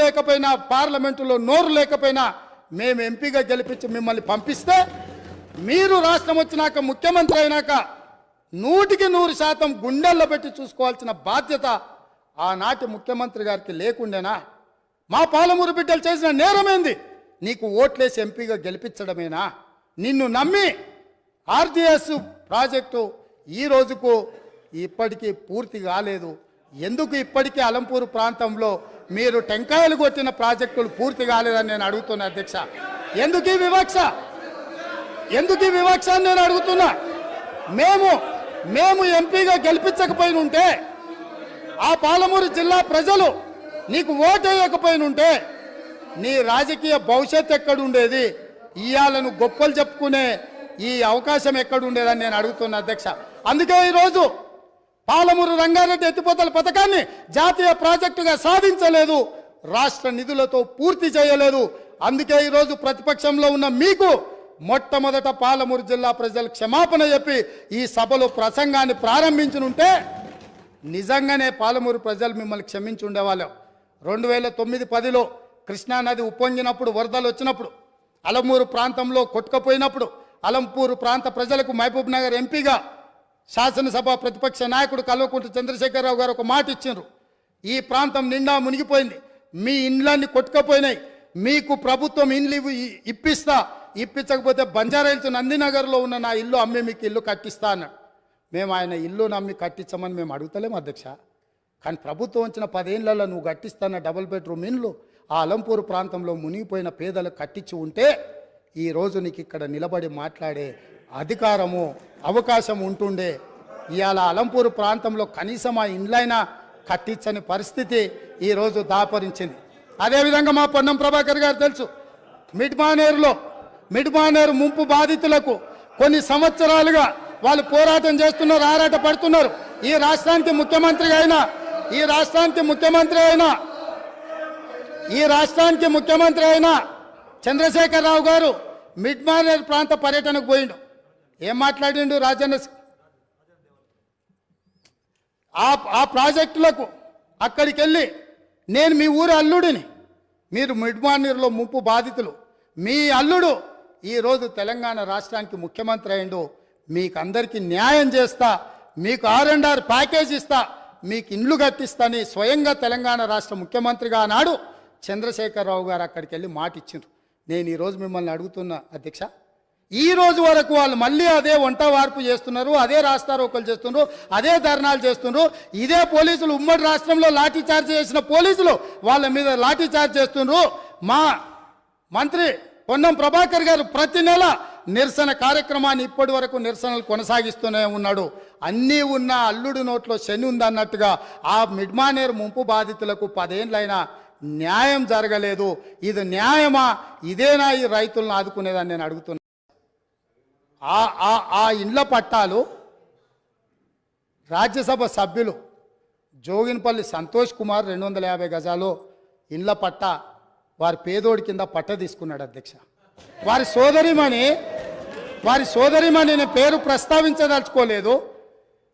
లేకపోయినా, పార్లమెంటులో నోరు లేకపోయినా మేము ఎంపీగా గెలిపించి మిమ్మల్ని పంపిస్తే మీరు రాష్ట్రం వచ్చినాక ముఖ్యమంత్రి అయినాక 100% గుండెల్లో పెట్టి చూసుకోవాల్సిన బాధ్యత ఆనాటి ముఖ్యమంత్రి గారికి లేకుండేనా? మా పాలమూరు బిడ్డలు చేసిన నేరమేంది? నీకు ఓట్లేసి ఎంపీగా గెలిపించడమేనా? నిన్ను నమ్మి ఆర్డీఎస్ ప్రాజెక్టు ఈ రోజుకు ఇప్పటికీ పూర్తి కాలేదు. ఎందుకు ఇప్పటికీ అలంపూరు ప్రాంతంలో మీరు టెంకాయలు కొట్టిన ప్రాజెక్టులు పూర్తి కాలేదని నేను అడుగుతున్నా అధ్యక్ష. ఎందుకు ఈ వివక్ష? ఎందుకు ఈ వివక్ష అని నేను అడుగుతున్నా. మేము ఎంపీగా గెలిపించకపోయిన ఉంటే, ఆ పాలమూరు జిల్లా ప్రజలు నీకు ఓటు వేయకపోయినుంటే నీ రాజకీయ భవిష్యత్తు ఎక్కడుండేది? ఇయాలను గొప్పలు చెప్పుకునే ఈ అవకాశం ఎక్కడుండేదని నేను అడుగుతున్నా అధ్యక్ష. అందుకే ఈరోజు పాలమూరు రంగారెడ్డి ఎత్తిపోతల పథకాన్ని జాతీయ ప్రాజెక్టుగా సాధించలేదు, రాష్ట్ర నిధులతో పూర్తి చేయలేదు. అందుకే ఈరోజు ప్రతిపక్షంలో ఉన్న మీకు మొట్టమొదట పాలమూరు జిల్లా ప్రజలు క్షమాపణ చెప్పి ఈ సభలో ప్రసంగాన్ని ప్రారంభించనుంటే నిజంగానే పాలమూరు ప్రజలు మిమ్మల్ని క్షమించి ఉండేవాళ్ళం. 2009-10లో కృష్ణానది ఉప్పొంగినప్పుడు, వరదలు వచ్చినప్పుడు, అలంపూరు ప్రాంతంలో కొట్టుకుపోయినప్పుడు అలంపూరు ప్రాంత ప్రజలకు మహబూబ్ నగర్ ఎంపీగా శాసనసభ ప్రతిపక్ష నాయకుడు కల్వకుంట్ల చంద్రశేఖరరావు గారు ఒక మాట ఇచ్చారు. ఈ ప్రాంతం నిండా మునిగిపోయింది, మీ ఇండ్లన్నీ కొట్టుకుపోయినాయి, మీకు ప్రభుత్వం ఇండ్లు ఇప్పించకపోతే బంజారాహిల్స్ నందినగర్లో ఉన్న నా ఇల్లు అమ్మి మీకు ఇల్లు కట్టిస్తా అన్నాడు. మేము ఆయన ఇల్లు నమ్మి కట్టించమని మేము అడుగుతలేము అధ్యక్ష. కానీ ప్రభుత్వం వచ్చిన 10 ఏళ్లలో నువ్వు కట్టిస్తాన్న డబుల్ బెడ్రూమ్ ఇండ్లు ఆ అలంపూరు ప్రాంతంలో మునిగిపోయిన పేదలకు కట్టించి ఉంటే ఈరోజు నీకు ఇక్కడ నిలబడి మాట్లాడే అధికారము, అవకాశం ఉంటుండే. ఇవాళ అలంపూరు ప్రాంతంలో కనీసం ఆ ఇండ్లైనా కట్టించని పరిస్థితి ఈరోజు దాపరించింది. అదేవిధంగా మా పొన్నం ప్రభాకర్ గారు తెలుసు, మిడ్మానేరు ముంపు బాధితులకు కొన్ని సంవత్సరాలుగా వాళ్ళు పోరాటం చేస్తున్నారు, ఆరాట పడుతున్నారు. ఈ రాష్ట్రానికి ముఖ్యమంత్రి అయిన చంద్రశేఖరరావు గారు మిడ్మానేరు ప్రాంత పర్యటనకు పోయిండు. ఏం మాట్లాడిండు రాజన్న? ఆ ప్రాజెక్టులకు అక్కడికి వెళ్ళి, నేను మీ ఊరు అల్లుడిని, మీరు మిడ్మానేరులో ముంపు బాధితులు, మీ అల్లుడు ఈరోజు తెలంగాణ రాష్ట్రానికి ముఖ్యమంత్రి అయిండు, మీకు అందరికీ న్యాయం చేస్తా, మీకు R&R ప్యాకేజ్ ఇస్తా, మీకు ఇండ్లు కట్టిస్తాని స్వయంగా తెలంగాణ రాష్ట్ర ముఖ్యమంత్రిగా ఆనాడు చంద్రశేఖరరావు గారు అక్కడికి వెళ్ళి మాట ఇచ్చిండ్రు. నేను ఈరోజు మిమ్మల్ని అడుగుతున్నా అధ్యక్ష, ఈ రోజు వరకు వాళ్ళు మళ్ళీ అదే వంట వార్పు చేస్తున్నారు, అదే రాస్తారోకలు చేస్తున్నారు, అదే ధర్నాలు చేస్తున్నారు. ఇదే పోలీసులు ఉమ్మడి రాష్ట్రంలో లాఠీ చార్జ్ చేసిన పోలీసులు వాళ్ళ మీద లాఠీ చార్జ్ చేస్తున్నారు. మా మంత్రి పొన్నం ప్రభాకర్ గారు ప్రతి నెల నిరసన కార్యక్రమాన్ని ఇప్పటి వరకు నిరసనలు కొనసాగిస్తూనే ఉన్నాడు. అన్నీ ఉన్న అల్లుడు నోట్లో శని ఉందన్నట్టుగా ఆ మిడ్మానేరు ముంపు బాధితులకు 10 ఏళ్ళైనా న్యాయం జరగలేదు. ఇది న్యాయమా? ఇదేనా ఈ రైతులను ఆదుకునేదని నేను అడుగుతున్నా. ఆ ఇండ్ల పట్టాలు రాజ్యసభ సభ్యులు జోగిన్పల్లి సంతోష్ కుమార్ 250 గజాలు ఇండ్ల పట్ట వారి పేదోడి కింద పట్ట తీసుకున్నాడు అధ్యక్ష. వారి సోదరిమణి నేను పేరు ప్రస్తావించదలుచుకోలేదు.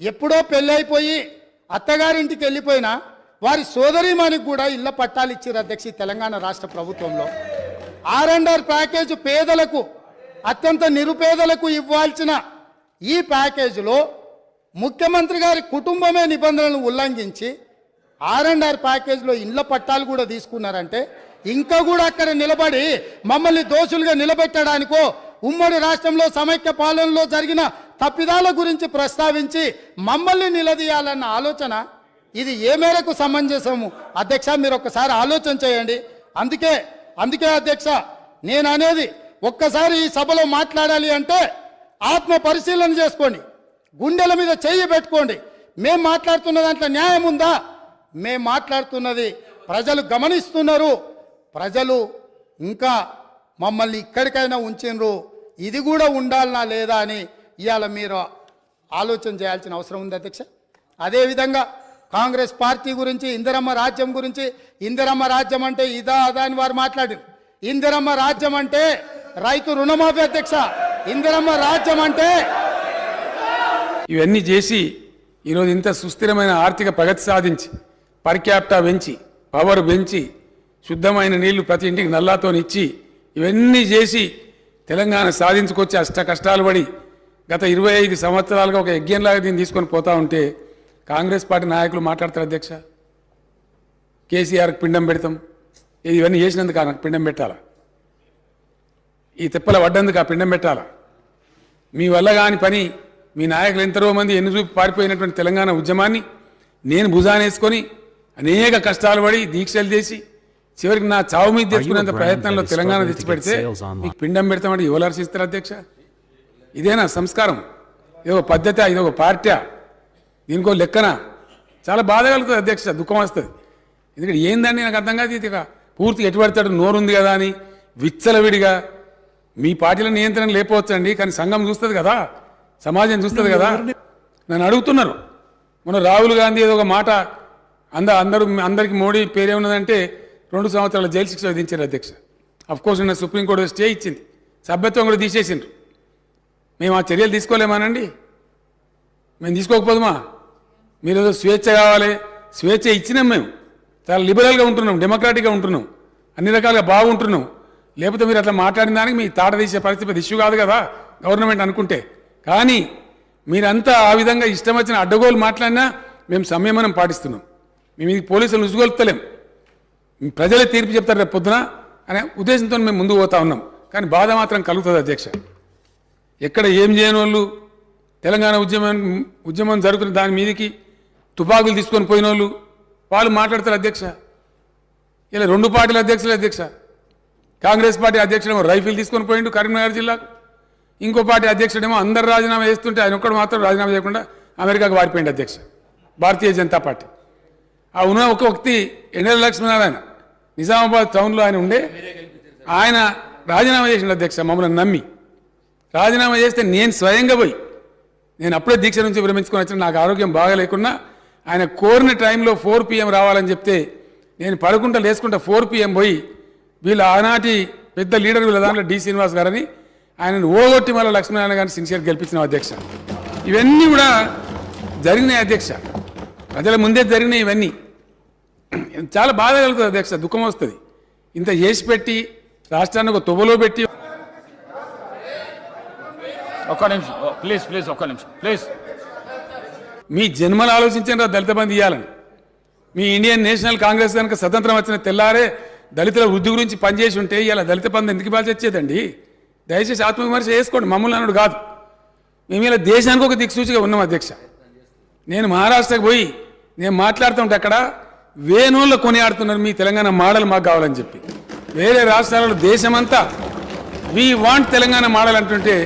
ఎప్పుడో పెళ్ళైపోయి అత్తగారింటికి వెళ్ళిపోయినా వారి సోదరిమణికి కూడా ఇళ్ల పట్టాలు ఇచ్చారు అధ్యక్ష తెలంగాణ రాష్ట్ర ప్రభుత్వంలో. R&R ప్యాకేజ్ పేదలకు, అత్యంత నిరుపేదలకు ఇవ్వాల్సిన ఈ ప్యాకేజీలో ముఖ్యమంత్రి గారి కుటుంబమే నిబంధనలను ఉల్లంఘించి R&R ప్యాకేజీలో ఇళ్ల పట్టాలు కూడా తీసుకున్నారంటే, ఇంకా కూడా అక్కడ నిలబడి మమ్మల్ని దోషులుగా నిలబెట్టడానికో, ఉమ్మడి రాష్ట్రంలో సమైక్య పాలనలో జరిగిన తప్పిదాల గురించి ప్రస్తావించి మమ్మల్ని నిలదీయాలన్న ఆలోచన ఇది ఏ మేరకు సమంజసము అధ్యక్ష? మీరు ఒక్కసారి ఆలోచన చేయండి. అందుకే అధ్యక్ష నేను అనేది, ఒక్కసారి ఈ సభలో మాట్లాడాలి అంటే ఆత్మ పరిశీలన చేసుకోండి, గుండెల మీద చెయ్యి పెట్టుకోండి. మేము మాట్లాడుతున్న దాంట్లో న్యాయం ఉందా? మేము మాట్లాడుతున్నది ప్రజలు గమనిస్తున్నారు. ప్రజలు ఇంకా మమ్మల్ని ఇక్కడికైనా ఉంచినరు, ఇది కూడా ఉండాలనా లేదా అని ఇవాళ మీరు ఆలోచన చేయాల్సిన అవసరం ఉంది అధ్యక్ష. అదేవిధంగా కాంగ్రెస్ పార్టీ గురించి, ఇందిరమ్మ రాజ్యం గురించి, ఇందిరమ్మ రాజ్యం అంటే ఇదా అదా అని వారు మాట్లాడారు. ఇందిరమ్మ రాజ్యం అంటే రైతు రుణమాఫీ అధ్యక్ష. ఇందిరమ్మ రాజ్యం అంటే ఇవన్నీ చేసి ఈరోజు ఇంత సుస్థిరమైన ఆర్థిక ప్రగతి సాధించి, పర్ క్యాపిటా పెంచి, పవర్ పెంచి, శుద్ధమైన నీళ్లు ప్రతి ఇంటికి నల్లాతో ఇచ్చి ఇవన్నీ చేసి తెలంగాణ సాధించుకొచ్చి అష్ట కష్టాలు పడి గత 25 సంవత్సరాలుగా ఒక యజ్ఞంలాగా దీన్ని తీసుకొని పోతా ఉంటే కాంగ్రెస్ పార్టీ నాయకులు మాట్లాడతారు అధ్యక్ష. కేసీఆర్కి పిండం పెడతాం, ఇవన్నీ చేసినందుకు నాకు పిండం పెట్టాలా? ఈ తిప్పల పడ్డందుకు ఆ పిండం పెట్టాలా? మీ వల్ల కాని పని మీ నాయకులు ఎంతరో మంది ఎన్ని చూపి పారిపోయినటువంటి తెలంగాణ ఉద్యమాన్ని నేను భుజానేసుకొని అనేక కష్టాలు పడి దీక్షలు చేసి చివరికి నా చావు మీద తెచ్చుకునేంత ప్రయత్నంలో తెలంగాణ తెచ్చిపెడితే మీకు పిండం పెడతామంటే ఎవరు హర్షిస్తారు అధ్యక్ష? ఇదేనా సంస్కారం? ఇదొక పద్ధతి, ఇదొక పార్టీ, దీనికో లెక్కన? చాలా బాధ కలుగుతుంది అధ్యక్ష, దుఃఖం వస్తుంది. ఎందుకంటే ఏందండి నాకు అర్థం కాదు. ఇది పూర్తిగా ఎటుపడతాడు నోరుంది కదా అని విచ్చలవిడిగా మీ పార్టీల నియంత్రణ లేకపోవచ్చండి, కానీ సంఘం చూస్తుంది కదా, సమాజం చూస్తుంది కదా. నన్ను అడుగుతున్నారు మొన్న రాహుల్ గాంధీ ఏదో ఒక మాట అందరికి మోడీ పేరేమున్నదంటే 2 సంవత్సరాల జైలు శిక్ష విధించారు అధ్యక్ష. అఫ్కోర్స్ నిన్న సుప్రీంకోర్టు స్టే ఇచ్చింది, సభ్యత్వం కూడా తీసేసిండ్రు. మేము ఆ చర్యలు తీసుకోలేమానండి? మేము తీసుకోకపోదుమా? మీరు ఏదో స్వేచ్ఛ కావాలి, స్వేచ్ఛ ఇచ్చినాం. మేము చాలా లిబరల్గా ఉంటున్నాం, డెమోక్రాటిక్గా ఉంటున్నాం, అన్ని రకాలుగా బాగుంటున్నాం. లేకపోతే మీరు అట్లా మాట్లాడిన దానికి మీ తాట తీసే పరిస్థితి ఇష్యూ కాదు కదా గవర్నమెంట్ అనుకుంటే. కానీ మీరంతా ఆ విధంగా ఇష్టం వచ్చిన అడ్డగోలు మాట్లాడినా మేము సంయమనం పాటిస్తున్నాం. మేము ఇది పోలీసులు ఉసుగొల్పుతలేం, ప్రజలే తీర్పు చెప్తారు రేపు పొద్దున అనే ఉద్దేశంతో మేము ముందుకు పోతా ఉన్నాం. కానీ బాధ మాత్రం కలుగుతుంది అధ్యక్ష. ఎక్కడ ఏం చేయని వాళ్ళు తెలంగాణ ఉద్యమం జరుగుతున్న దాని మీదకి తుపాకులు తీసుకొని పోయిన వాళ్ళు మాట్లాడతారు అధ్యక్ష. ఇలా 2 పార్టీల అధ్యక్షులు అధ్యక్ష. కాంగ్రెస్ పార్టీ అధ్యక్షుడేమో రైఫిల్ తీసుకొని పోయిండు కరీంనగర్ జిల్లాకు, ఇంకో పార్టీ అధ్యక్షుడేమో అందరు రాజీనామా చేస్తుంటే ఆయన ఒక్కడు మాత్రం రాజీనామా చేయకుండా అమెరికాకు వారిపోయింది అధ్యక్ష, భారతీయ జనతా పార్టీ. ఆ ఉన్న ఒక వ్యక్తి ఎన్ఎల్ లక్ష్మీనారాయణ నిజామాబాద్ టౌన్లో ఆయన ఉండే, ఆయన రాజీనామా చేసిండు అధ్యక్ష. మమ్మల్ని నమ్మి రాజీనామా చేస్తే నేను స్వయంగా పోయి, నేను అప్పుడే దీక్ష నుంచి విరమించుకొని వచ్చిన, నాకు ఆరోగ్యం బాగా లేకున్నా ఆయన కోరిన టైంలో 4 PM రావాలని చెప్తే నేను పడుకుంటా లేసుకుంటా 4 PM పోయి వీళ్ళ ఆనాటి పెద్ద లీడర్ వీళ్ళ దాంట్లో డి శ్రీనివాస్ గారని ఆయనను ఓగొట్టి మళ్ళీ లక్ష్మీనారాయణ గారిని సిన్సియర్ గెలిపించిన అధ్యక్ష. ఇవన్నీ కూడా జరిగినాయి అధ్యక్ష, ప్రజల ముందే జరిగినాయి. ఇవన్నీ చాలా బాధ కలుగుతుంది అధ్యక్ష, దుఃఖం వస్తుంది. ఇంత చేసి పెట్టి రాష్ట్రాన్ని ఒక తొవ్వలో పెట్టి. ఒక్క నిమిషం ప్లీజ్ ప్లీజ్, ఒక్క నిమిషం ప్లీజ్. మీ జన్మలు ఆలోచించారు దళిత బంధు ఇవ్వాలని. మీ ఇండియన్ నేషనల్ కాంగ్రెస్ కనుక స్వతంత్రం వచ్చిన తెల్లారే దళితుల వృద్ధి గురించి పనిచేసి ఉంటే ఇలా దళిత బంధు ఎందుకు ఇవ్వాల్సి వచ్చేదండి? దయచేసి ఆత్మవిమర్శ చేసుకోండి, మమ్మల్ని అన్నాడు కాదు. మేము ఇలా దేశానికి ఒక దిక్సూచిగా ఉన్నాం అధ్యక్ష. నేను మహారాష్ట్రకు పోయి నేను మాట్లాడుతుంటే అక్కడ వేణువుల్లో కొనియాడుతున్నారు మీ తెలంగాణ మోడల్ మాకు కావాలని చెప్పి. వేరే రాష్ట్రాలలో దేశమంతా వీ వాంట్ తెలంగాణ మోడల్ అంటుంటే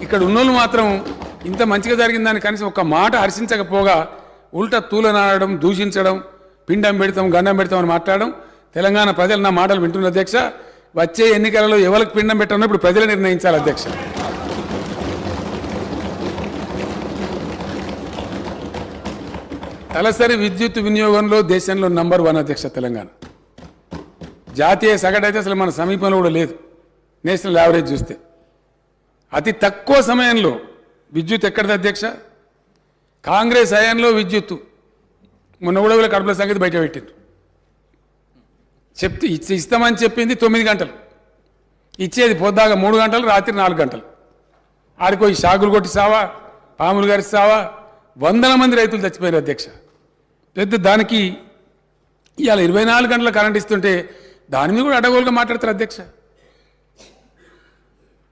ఇక్కడ ఉన్నోళ్ళు మాత్రం ఇంత మంచిగా జరిగిందని కనీసం ఒక మాట హర్షించకపోగా ఉల్టా తూలనాడడం, దూషించడం, పిండం పెడతాం గండం పెడతాం అని మాట్లాడడం. తెలంగాణ ప్రజలు నా మాటలు వింటున్న అధ్యక్ష. వచ్చే ఎన్నికలలో ఎవరికి పిండం పెట్టాలో ఇప్పుడు ప్రజలే నిర్ణయించాలి అధ్యక్ష. తలసరి విద్యుత్ వినియోగంలో దేశంలో నంబర్ 1 అధ్యక్ష తెలంగాణ. జాతీయ సగటు అయితే అసలు మన సమీపంలో కూడా లేదు, నేషనల్ యావరేజ్ చూస్తే. అతి తక్కువ సమయంలో విద్యుత్ ఎక్కడిది అధ్యక్ష? కాంగ్రెస్ హయాంలో విద్యుత్తు మొన్న కూడా వీళ్ళ కడుపుల సంగతి బయట పెట్టింది. ఇస్తామని చెప్పింది 9 గంటలు, ఇచ్చేది పొద్దాగా 3 గంటలు, రాత్రి 4 గంటలు. ఆడికో ఈ షాకులు కొట్టి సావా, పాములు గారి సావా, వందల మంది రైతులు చచ్చిపోయారు అధ్యక్ష. పెద్ద దానికి ఇవాళ 24 గంటల కరెంట్ ఇస్తుంటే దాని మీద కూడా అడగోలుగా మాట్లాడతారు అధ్యక్ష.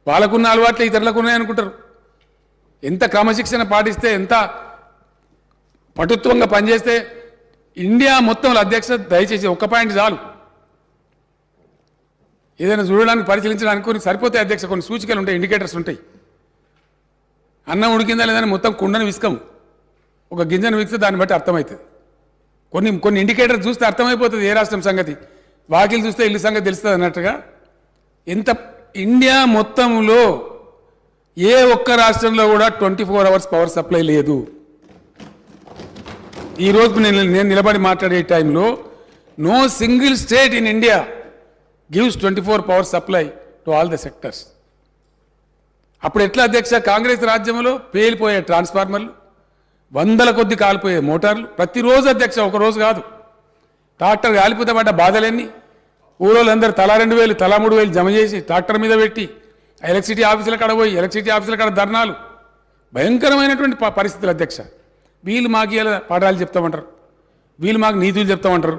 వాళ్ళకున్న అలవాట్లు ఇతరులకు ఉన్నాయనుకుంటారు. ఎంత క్రమశిక్షణ పాటిస్తే, ఎంత పటుత్వంగా పనిచేస్తే ఇండియా మొత్తంలో అధ్యక్ష. దయచేసి ఒక్క పాయింట్ చాలు, ఏదైనా చూడడానికి పరిశీలించడానికి కొన్ని సరిపోతాయి అధ్యక్ష. కొన్ని సూచికలు ఉంటాయి, ఇండికేటర్స్ ఉంటాయి. అన్నం ఉడికిందా లేదని మొత్తం కుండను విసుకము, ఒక గింజను విసిస్తే దాన్ని బట్టి అర్థమవుతుంది. కొన్ని ఇండికేటర్స్ చూస్తే అర్థమైపోతుంది ఏ రాష్ట్రం సంగతి. వాకిలు చూస్తే ఇల్లు సంగతి తెలుస్తుంది అన్నట్టుగా. ఎంత ఇండియా మొత్తంలో ఏ ఒక్క రాష్ట్రంలో కూడా 24 hours పవర్ సప్లై లేదు. ఈరోజు నేను నిలబడి మాట్లాడే టైంలో no single state in India gives 24 power supply to all the sectors. అప్పుడు ఎట్లా అధ్యక్ష? కాంగ్రెస్ రాజ్యంలో పేలిపోయే ట్రాన్స్ఫార్మర్లు, వందల కొద్ది కాలిపోయే మోటార్లు ప్రతిరోజు అధ్యక్ష, ఒకరోజు కాదు. ట్రాక్టర్ కాలిపోతే పడ్డ బాధలన్నీ, ఊరోళ్ళందరూ తలా 2,000 తలా 3,000 జమ చేసి ట్రాక్టర్ మీద పెట్టి ఎలక్ట్రిసిటీ ఆఫీసుల కాడ పోయి ఎలక్ట్రిసిటీ ఆఫీసుల కాడ ధర్నాలు భయంకరమైనటువంటి పరిస్థితులు అధ్యక్ష. వీళ్ళు మాకు ఇలా పాఠాలు చెప్తామంటారు, వీళ్ళు మాకు నీతులు చెప్తామంటారు.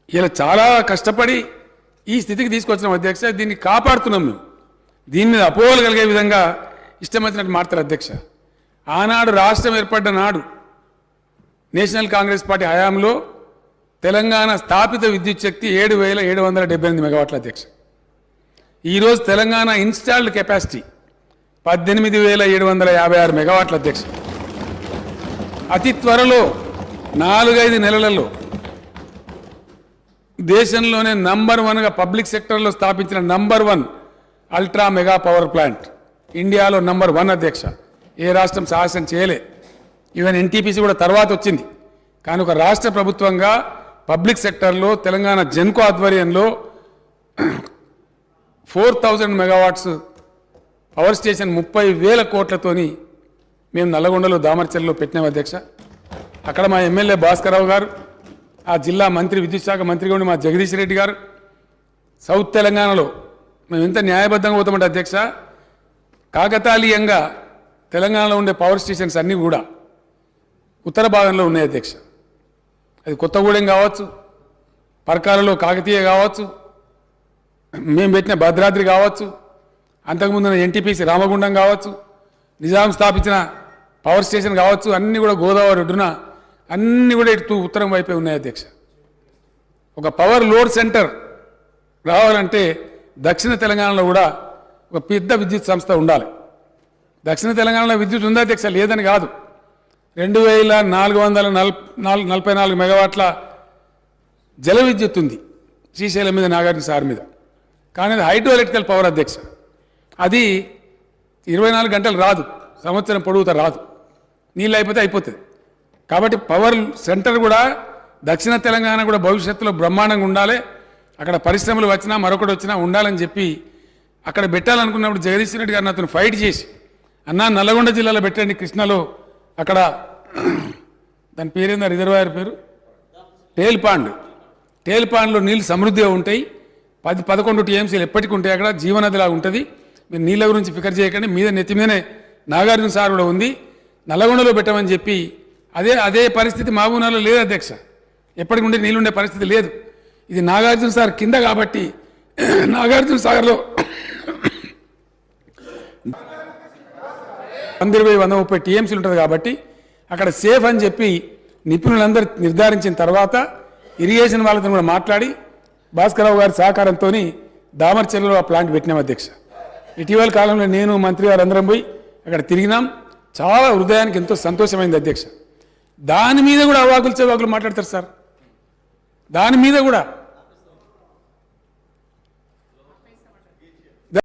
ఇలా చాలా కష్టపడి ఈ స్థితికి తీసుకొచ్చినాం అధ్యక్ష. దీన్ని కాపాడుతున్నాం మేము. దీని మీద అపోహలు కలిగే విధంగా ఇష్టం వచ్చినట్టు మాట్లాడారు అధ్యక్ష. ఆనాడు రాష్ట్రం ఏర్పడ్డ నాడు నేషనల్ కాంగ్రెస్ పార్టీ హయాంలో తెలంగాణ స్థాపిత విద్యుత్ శక్తి 7,778 మెగావాట్ల అధ్యక్ష. ఈరోజు తెలంగాణ ఇన్స్టాల్డ్ కెపాసిటీ 18,756 మెగావాట్ల అధ్యక్ష. అతి త్వరలో 4-5 నెలలలో దేశంలోనే నంబర్ 1గా పబ్లిక్ సెక్టర్లో స్థాపించిన number 1 ultra mega power plant ఇండియాలో నంబర్ 1 అధ్యక్ష. ఏ రాష్ట్రం సాహసం చేయలే. ఈవెన్ ఎన్టీపీసీ కూడా తర్వాత వచ్చింది. కానీ ఒక రాష్ట్ర ప్రభుత్వంగా పబ్లిక్ సెక్టర్లో తెలంగాణ జెన్కో ఆధ్వర్యంలో 4,000 మెగావాట్స్ పవర్ స్టేషన్ 30,000 కోట్లతోని మేము నల్లగొండలో దామర్చల్లో పెట్టినాం అధ్యక్ష. అక్కడ మా ఎమ్మెల్యే భాస్కరరావు గారు, ఆ జిల్లా మంత్రి విద్యుత్ శాఖ మంత్రిగా ఉండి మా జగదీష్ రెడ్డి గారు, సౌత్ తెలంగాణలో మేము ఎంత న్యాయబద్ధంగా పోతామంటే అధ్యక్ష, కాకతాళీయంగా తెలంగాణలో ఉండే పవర్ స్టేషన్స్ అన్నీ కూడా ఉత్తర భాగంలో ఉన్నాయి అధ్యక్ష. అది కొత్తగూడెం కావచ్చు, పరకాలలో కాకతీయ కావచ్చు, మేము పెట్టిన భద్రాద్రి కావచ్చు, అంతకుముందున్న ఎన్టీపీసీ రామగుండం కావచ్చు, నిజాం స్థాపించిన పవర్ స్టేషన్ కావచ్చు, అన్నీ కూడా గోదావరి ఒడ్డున అన్నీ కూడా ఇటు ఉత్తరం వైపే ఉన్నాయి అధ్యక్ష. ఒక పవర్ లోడ్ సెంటర్ రావాలంటే దక్షిణ తెలంగాణలో కూడా ఒక పెద్ద విద్యుత్ సంస్థ ఉండాలి. దక్షిణ తెలంగాణలో విద్యుత్ ఉందా అధ్యక్ష? లేదని కాదు. 2,444 మెగావాట్ల జల విద్యుత్ ఉంది శ్రీశైలం మీద, నాగార్జున సార్ మీద. కానీ అది హైడ్రో ఎలక్ట్రికల్ పవర్ అధ్యక్ష. అది 24 గంటలు రాదు, సంవత్సరం పొడుగుతా రాదు, నీళ్ళు అయిపోతే అయిపోతుంది. కాబట్టి పవర్ సెంటర్ కూడా దక్షిణ తెలంగాణ కూడా భవిష్యత్తులో బ్రహ్మాండంగా ఉండాలి. అక్కడ పరిశ్రమలు వచ్చినా మరొకటి వచ్చినా ఉండాలని చెప్పి అక్కడ పెట్టాలనుకున్నప్పుడు జగదీష్ రెడ్డి గారిని అతను ఫైట్ చేసి, అన్నా నల్లగొండ జిల్లాలో పెట్టండి, కృష్ణలో అక్కడ దాని పేరేందా రిజర్వాయర్ పేరు టేల్ పాండ్లో నీళ్ళు సమృద్ధిగా ఉంటాయి. 10-11 టీఎంసీలు ఎప్పటికీ ఉంటాయి. అక్కడ జీవనదిలా ఉంటుంది. మీరు నీళ్ళ గురించి ఫికర్ చేయకండి, మీద నెత్తి మీదనే నాగార్జున సార్ కూడా ఉంది, నల్లగొండలో పెట్టమని చెప్పి అదే పరిస్థితి మహబూబ్నగర్లో లేదు అధ్యక్ష. ఎప్పటికి ఉండే నీళ్ళు ఉండే పరిస్థితి లేదు. ఇది నాగార్జున సార్ కింద కాబట్టి నాగార్జున సాగర్లో 120-130 టీఎంసీలు ఉంటుంది కాబట్టి అక్కడ సేఫ్ అని చెప్పి నిపుణులందరూ నిర్ధారించిన తర్వాత ఇరిగేషన్ వాళ్ళతో కూడా మాట్లాడి భాస్కరరావు గారి సహకారంతో దామర్చెల్లో ఆ ప్లాంట్ పెట్టినాం అధ్యక్ష. ఇటీవల కాలంలో నేను మంత్రి గారు అందరం పోయి అక్కడ తిరిగినాం. చాలా హృదయానికి ఎంతో సంతోషమైంది అధ్యక్ష. దాని మీద కూడా అవాకులు చెవాకులు మాట్లాడతారు సార్. దాని మీద కూడా